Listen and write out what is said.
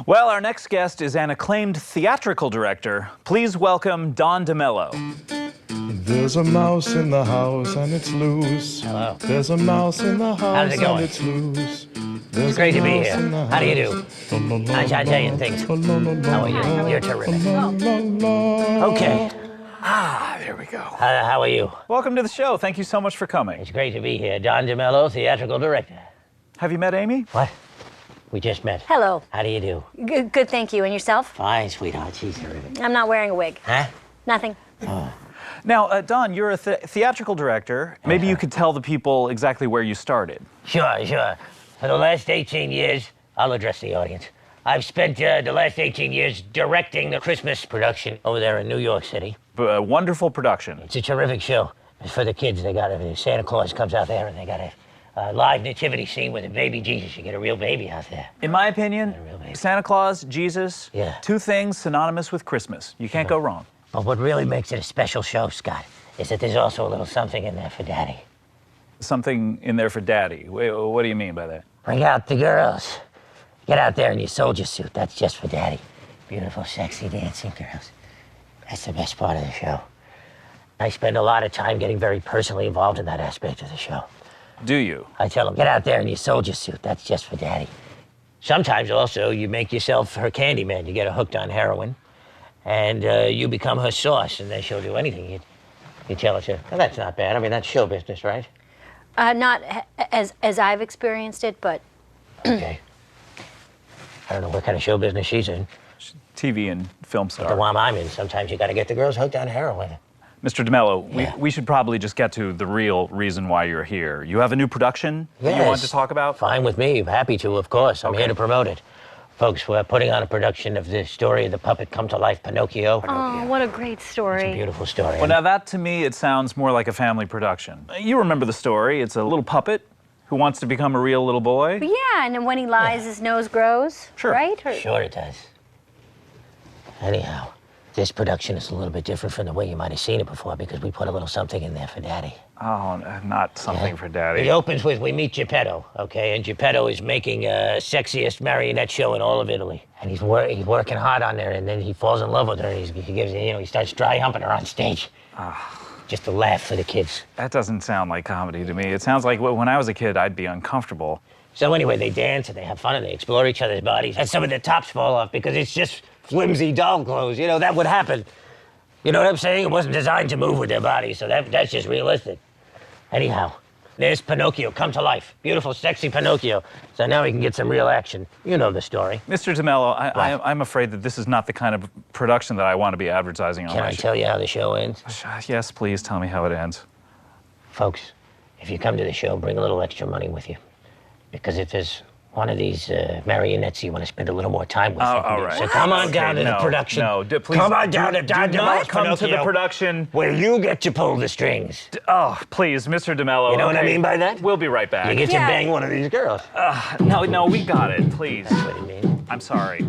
Well, our next guest is an acclaimed theatrical director. Please welcome Don Dimello. There's a mouse in the house and it's loose. Hello. There's a mouse in the house How's it going? and it's loose. It's great to be here. How do you do? How's Italian things? How are you? You're terrific. Okay. There we go. How are you? Welcome to the show. Thank you so much for coming. It's great to be here. Don Dimello, theatrical director. Have you met Amy? What? We just met. Hello. How do you do? Good, thank you. And yourself? Fine, sweetheart. She's terrific. I'm not wearing a wig. Huh? Nothing. Now, Don, you're a theatrical director. Maybe you could tell the people exactly where you started. Sure. For the last 18 years, I'll address the audience. I've spent the last 18 years directing the Christmas production over there in New York City. A wonderful production. It's a terrific show. It's for the kids. They got it. Santa Claus comes out there and they got a live nativity scene with a baby Jesus. You get a real baby out there. In my opinion, real baby. Santa Claus, Jesus, Yeah. two things synonymous with Christmas. You can't go wrong. But what really makes it a special show, Scott, is that there's also a little something in there for Daddy. Something in there for Daddy. Wait, what do you mean by that? Bring out the girls. Get out there in your soldier suit. That's just for Daddy. Beautiful, sexy, dancing girls. That's the best part of the show. I spend a lot of time getting very personally involved in that aspect of the show. Do you? I tell them, get out there in your soldier suit. That's just for Daddy. Sometimes also you make yourself her candy man. You get her hooked on heroin, and you become her sauce, and then she'll do anything you tell her to. Well, that's not bad. I mean, that's show business, right? Not as I've experienced it, but Okay. I don't know what kind of show business she's in. TV and film But the star. one I'm in, sometimes you got to get the girls hooked on heroin. Mr. Dimello, Yeah. we should probably just get to the real reason why you're here. You have a new production that you Yes. want to talk about? Fine with me. Happy to, of course. I'm here to promote it. Folks, we're putting on a production of the story of the puppet come to life, Pinocchio. oh, what a great It's a story. beautiful story. Well, now that to me, it sounds more like a family production. You remember the story. It's a little puppet who wants to become a real little boy. But yeah, and then when he lies, his nose grows. Sure. Right? Or- Sure it does. Anyhow, this production is a little bit different from the way you might have seen it before because we put a little something in there for Daddy. Oh, not something for Daddy. It opens with we meet Geppetto, okay? And Geppetto is making sexiest marionette show in all of Italy. And he's working hard on there, and then he falls in love with her, and he starts dry humping her on stage. Just a laugh for the kids. That doesn't sound like comedy to me. It sounds like when I was a kid, I'd be uncomfortable. So anyway, they dance and they have fun and they explore each other's bodies, and some of their tops fall off because it's just flimsy doll clothes. You know, that would happen. You know what I'm saying? It wasn't designed to move with their bodies, so that's just realistic. Anyhow, there's Pinocchio come to life. Beautiful, sexy Pinocchio. So now we can get some real action. You know the story. Mr. Dimello, I'm afraid that this is not the kind of production that I want to be advertising on Can my I show. tell you how the show ends? Yes, please tell me how it ends. Folks, if you come to the show, bring a little extra money with you. Because if there's one of these marionettes you want to spend a little more time with, all right. So come on down to the no, production. no, please. Come on down to Don Do not Dimello's come to the Pinocchio, production. where you get to pull the strings. Oh, please, Mr. Dimello. You know what I okay. mean by that? We'll be right back. You get Yeah. to bang one of these girls. No, we got it, please. That's what I mean. I'm sorry.